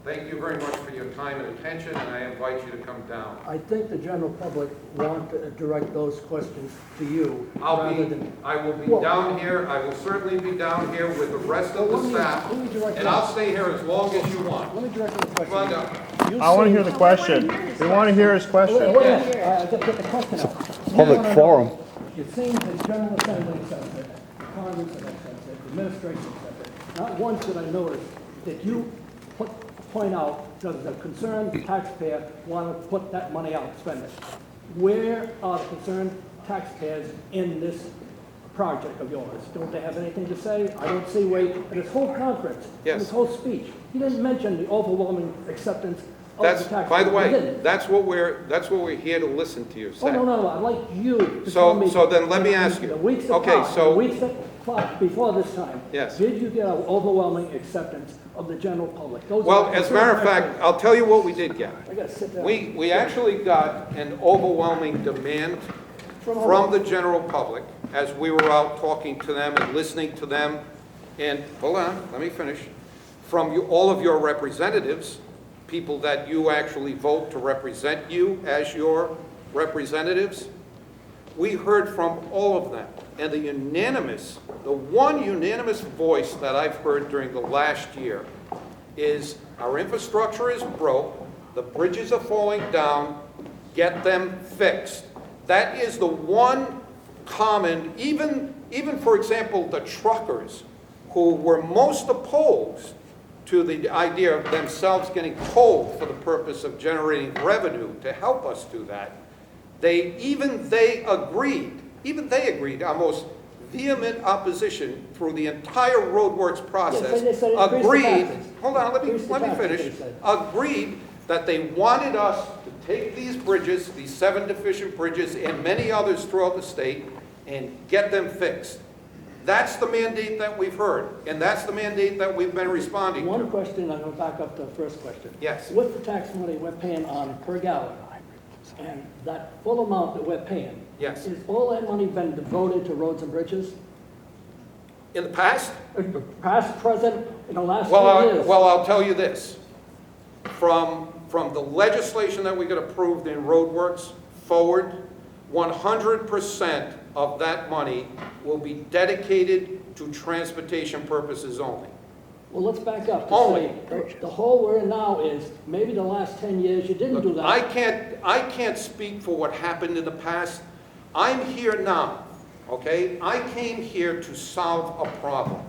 Thank you very much for your time and attention, and I invite you to come down. I think the general public want to direct those questions to you rather than... I will be Well- down here, I will certainly be down here with the rest of Well, the staff, let me direct and that. I'll stay here as long as you want. Let me direct the question. Come on down. You I want to seem- hear the question. We want to hear his question. Wait a minute, I gotta get the question out. You Public wanna forum. know, it seems the General Assembly says it, Congress says it, the administration says it. Not once did I notice that you point out that the concerned taxpayer want to put that money out, spend it. Where are the concerned taxpayers in this project of yours? Don't they have anything to say? I don't see where, in this whole conference, in Yes. this whole speech, he didn't mention the overwhelming acceptance of That's, the taxpayer. by the He way, didn't. that's what we're here to listen to you Oh, say. no, I'd like you to tell me. So then let me ask you. The weeks that Okay, passed, so- the weeks that passed before this time. Yes. Did you get an overwhelming acceptance of the general public? Those Well, are as a matter of fact, concerned I'll tell you what we did get. taxpayers. I gotta sit down. We actually got an overwhelming demand from the general public as we were out talking to them and listening to them. And, hold on, let me finish. From you, all of your representatives, people that you actually vote to represent you as your representatives, we heard from all of them. And the one unanimous voice that I've heard during the last year is our infrastructure is broke, the bridges are falling down, get them fixed. That is the one common, even for example, the truckers who were most opposed to the idea of themselves getting tolled for the purpose of generating revenue to help us do that. They agreed, almost vehement opposition through the entire roadworks process, they said increase the agreed, taxes. hold on, let me Increase the taxes, finish, they said. agreed that they wanted us to take these bridges, these 7 deficient bridges and many others throughout the state, and get them fixed. That's the mandate that we've heard, and that's the mandate that we've been responding to. One question, I'm gonna back up to the first question. Yes. With the tax money we're paying on per gallon, and that full amount that we're paying. Yes. Is all that money been devoted to roads and bridges? In the past, Past, present, in the last 10 years? well, I'll tell you this. From the legislation that we got approved in roadworks forward, 100% of that money will be dedicated to transportation purposes only. Well, let's back up. to Only. say, The hole we're in now is, maybe the last 10 years, you didn't do that. I can't speak for what happened in the past. I'm here now, okay? I came here to solve a problem.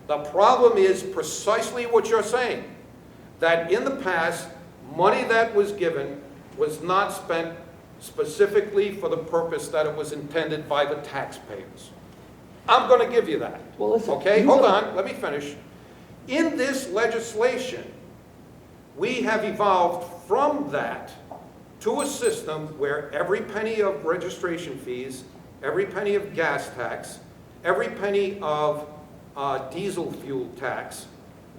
The problem is precisely what you're saying, that in the past, money that was given was not spent specifically for the purpose that it was intended by the taxpayers. I'm going to give you that. Well, listen, Okay, you hold gotta- on, let me finish. In this legislation, we have evolved from that to a system where every penny of registration fees, every penny of gas tax, every penny of diesel fuel tax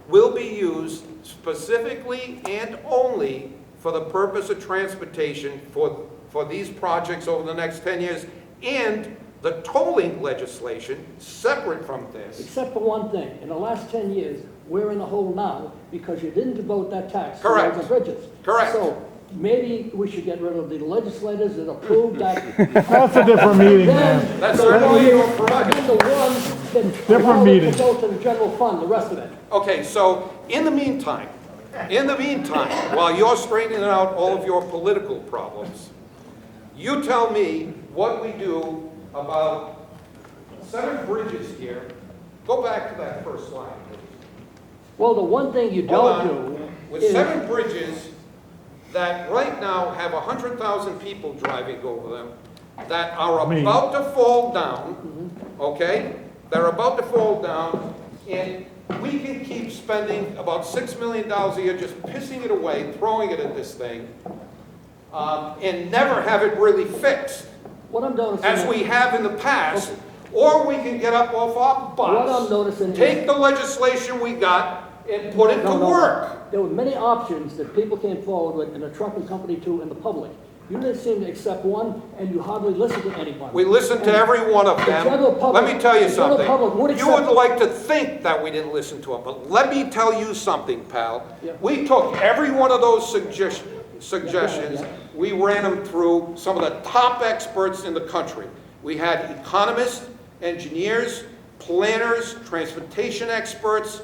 will be used specifically and only for the purpose of transportation for these projects over the next 10 years, and the tolling legislation, separate from this. Except for one thing, in the last 10 years, we're in the hole now because you didn't devote that tax to Correct. roads and bridges. Correct. So maybe we should get rid of the legislators that approved that. That's a different meeting, man. That's the certainly your ones- prerogative. and the ones that Different allowed it meeting. to go to the general fund, the rest of it. Okay, so in the meantime, while you're straightening out all of your political problems, you tell me what we do about 7 bridges here. Go back to that first slide, please. Well, the one thing you Hold don't on. do With is, 7 bridges that right now have 100,000 people driving over them, that are Me. about to fall down, okay? They're about to fall down, and we can keep spending about $6 million a year just pissing it away, throwing it at this thing, and never have it really fixed, what I'm noticing. as we have in the past, or we can get up off our What I'm butts, noticing is. take the legislation we got, and put it to No. work. There were many options that people came forward with, and the trucking company too, and the public. You didn't seem to accept one, and you hardly listened to anybody. We listened to And every one of the them. general public- Let me tell you the general something. public would You would accept- like to think that we didn't listen to them, but let me tell you something, pal. Yeah. We took every one of those suggestions, Yeah. we ran them through some of the top experts in the country. We had economists, engineers, planners, transportation experts,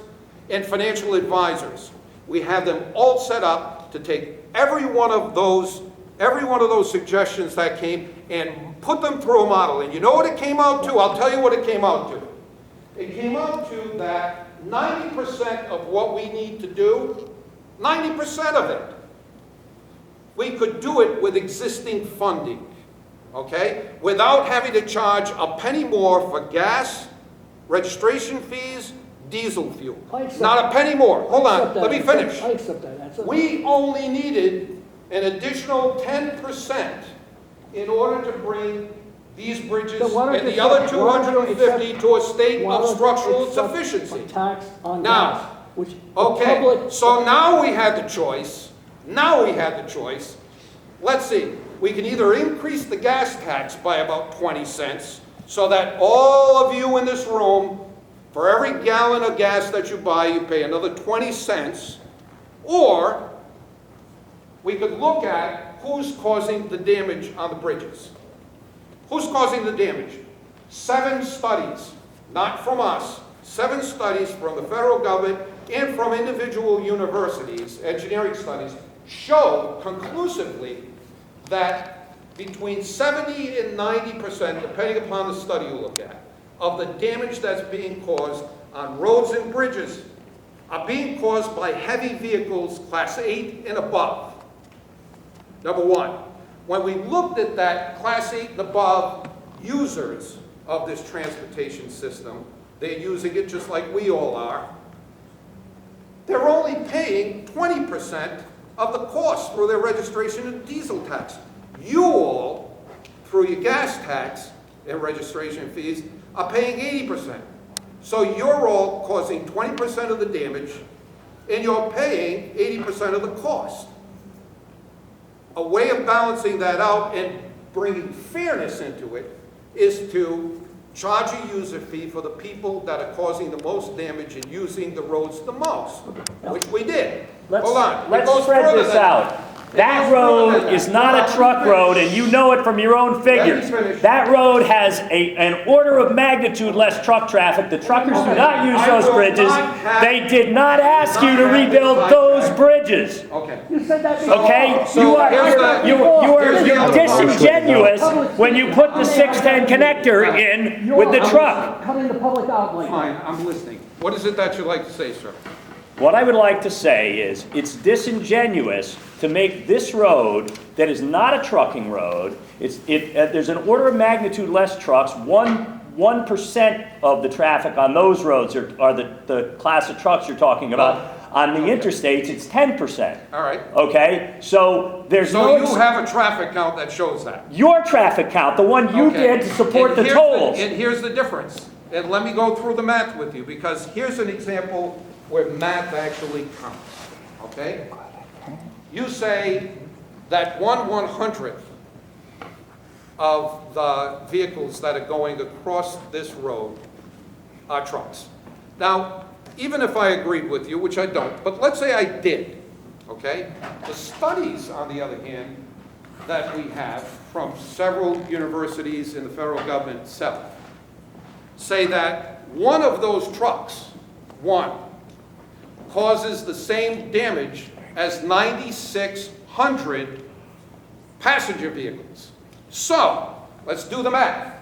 and financial advisors. We have them all set up to take every one of those suggestions that came and put them through a model. And you know what it came out to? I'll tell you what it came out to. It came out to that 90% of what we need to do, 90% of it, we could do it with existing funding, okay? Without having to charge a penny more for gas, registration fees, diesel fuel. I accept Not a penny more. Hold I on, accept that let me answer. finish. I accept that answer. We only needed an additional 10% in order to bring these bridges Then why don't and you the other accept- why don't you 250 to a state Why of don't you structural accept sufficiency. a tax on Now, gas, which the Okay, public- so now we had the choice. Now we had the choice. Let's see, we can either increase the gas tax by about 20 cents so that all of you in this room, for every gallon of gas that you buy, you pay another 20 cents, or we could look at who's causing the damage on the bridges. Who's causing the damage? 7 studies, not from us, 7 studies from the federal government and from individual universities, engineering studies, show conclusively that between 70 and 90%, depending upon the study you look at, of the damage that's being caused on roads and bridges are being caused by heavy vehicles, class 8 and above. Number one, when we looked at that class 8 and above users of this transportation system, they're using it just like we all are, they're only paying 20% of the cost for their registration and diesel tax. You all, through your gas tax and registration fees, are paying 80%. So you're all causing 20% of the damage, and you're paying 80% of the cost. A way of balancing that out and bringing fairness into it is to charge a user fee for the people that are causing the most damage and using the roads the most, which we did. Hold on. It Let's goes spread further this than out. that. That It goes further than road that. is not Hold a on, truck let me road, finish. and you know it from your own figures. finish. That road has an order of magnitude less truck traffic. The truckers do not use I those will bridges. not have- They did not ask you to not have rebuild this those sidetrack. bridges. Okay. You said that before. Okay? So You are here's the- here's the other part. disingenuous when you put the 610 connector in with the truck. Cutting the public out like that. Fine, I'm listening. What is it that you'd like to say, sir? What I would like to say is, it's disingenuous to make this road, that is not a trucking road, there's an order of magnitude less trucks, 1% of the traffic on those roads are the class of trucks you're talking about. On the interstates, it's 10%. All right. Okay? So there's So no... you have a traffic count that shows that. Your traffic count, the one you Okay. did to support And the here's tolls. And here's the difference. And let me go through the math with you, because here's an example where math actually counts, okay? You say that 1/100th of the vehicles that are going across this road are trucks. Now, even if I agreed with you, which I don't, but let's say I did, okay? The studies, on the other hand, that we have from several universities in the federal government itself say that one of those trucks, causes the same damage as 9,600 passenger vehicles. So, let's do the math.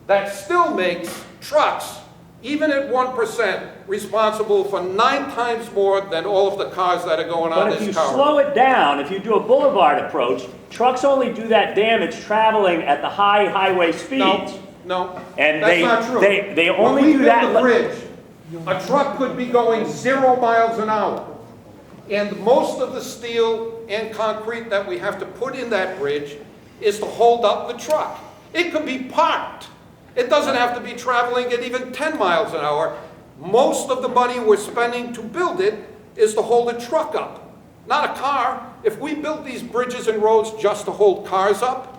That still makes trucks, even at 1%, responsible for 9 times more than all of the cars that are going on But if you this car road. slow it down, if you do a boulevard approach, trucks only do that damage traveling at the high highway speeds. No, And that's they- not true. they only do that When we build a bridge, a truck could be going 0 miles an hour. And most of the steel and concrete that we have to put in that bridge is to hold up the truck. It could be parked. It doesn't have to be traveling at even 10 miles an hour. Most of the money we're spending to build it is to hold a truck up. not a car. If we built these bridges and roads just to hold cars up,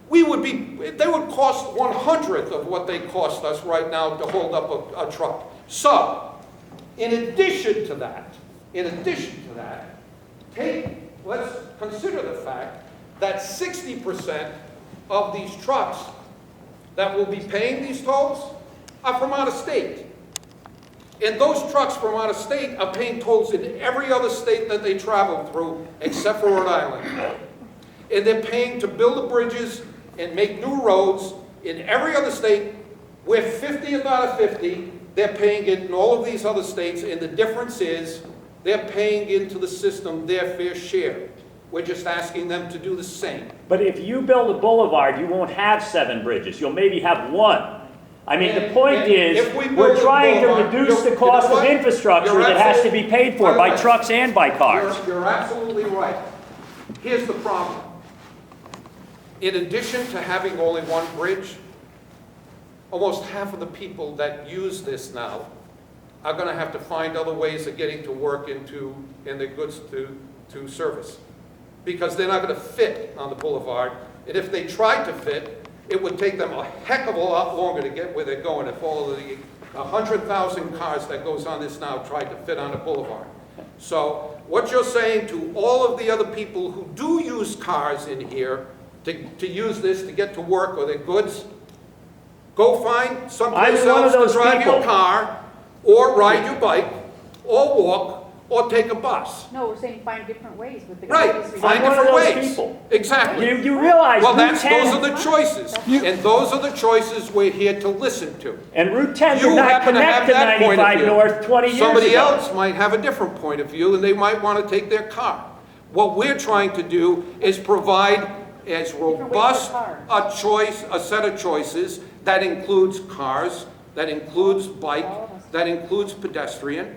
they would cost 1/100th of what they cost us right now to hold up a truck. So, in addition to that, let's consider the fact that 60% of these trucks that will be paying these tolls are from out of state. And those trucks from out of state are paying tolls in every other state that they travel through except for Rhode Island. And they're paying to build the bridges and make new roads in every other state. We're 50 and out of 50. They're paying it in all of these other states, and the difference is they're paying into the system their fair share. We're just asking them to do the same. But if you build a boulevard, you won't have 7 bridges. You'll maybe have 1. I mean, the point is, we're trying to reduce the cost of infrastructure that has to be paid for by trucks and by cars. You're absolutely right. Here's the problem. In addition to having only 1 bridge, almost half of the people that use this now are going to have to find other ways of getting to work and their goods to service, because they're not going to fit on the boulevard. And if they tried to fit, it would take them a heck of a lot longer to get where they're going if all of the 100,000 cars that goes on this now tried to fit on a boulevard. So what you're saying to all of the other people who do use cars in here to use this to get to work or their goods, go find someplace else to drive your car, or ride your bike, or walk, or take a bus. No, we're saying find different ways with the. Right, find different ways. Exactly. You realize Well, Route 10... those are the choices, and those are the choices we're here to listen to. And Route 10 did You not happen to have connect to that point of 95 view. North 20 years ago. Somebody else might have a different point of view, and they might want to take their car. What we're trying to do is provide as robust a set of choices that includes cars, that includes bike, that includes pedestrian,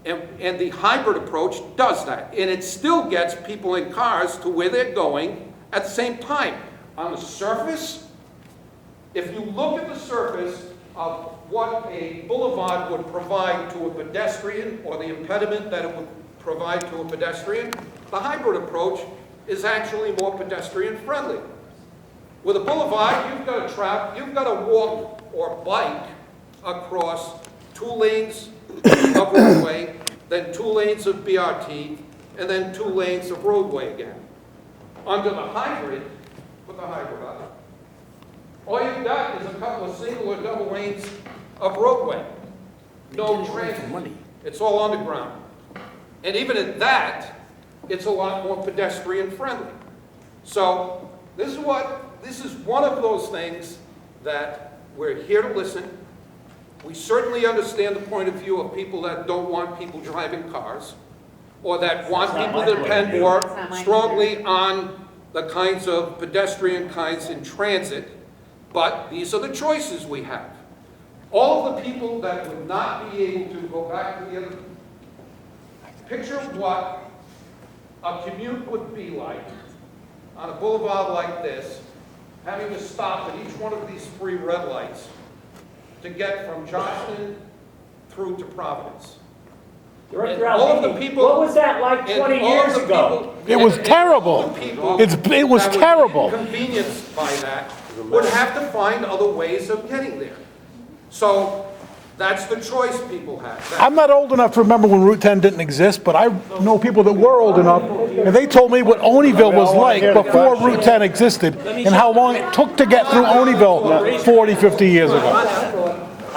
and the hybrid approach does that. And it still gets people in cars to where they're going at the same time. On the surface, if you look at the surface of what a boulevard would provide to a pedestrian, or the impediment that it would provide to a pedestrian, the hybrid approach is actually more pedestrian friendly. With a boulevard, you've got to walk or bike across 2 lanes of roadway, then 2 lanes of BRT, and then 2 lanes of roadway again. Under the hybrid, put the hybrid up, all you've got is a couple of single or double lanes of roadway. No transit. It's all underground. And even at that, it's a lot more pedestrian friendly. So this is one of those things that we're here to listen. We certainly understand the point of view of people that don't want people driving cars, or that want people to depend more strongly on the kinds of pedestrian kinds in transit, but these are the choices we have. All of the people that would not be able to go back to the other, picture what a commute would be like on a boulevard like this, having to stop at each one of these 3 red lights to get from Johnston through to Providence. Director all of the Alviti, people, what was that like 20 years ago? It was terrible. It was terrible. Inconvenienced by that would have to find other ways of getting there. So that's the choice people have. I'm not old enough to remember when Route 10 didn't exist, but I know people that were old enough, and they told me what Oneyville was like before Route 10 existed, and how long it took to get through Oneyville 40, 50 years ago.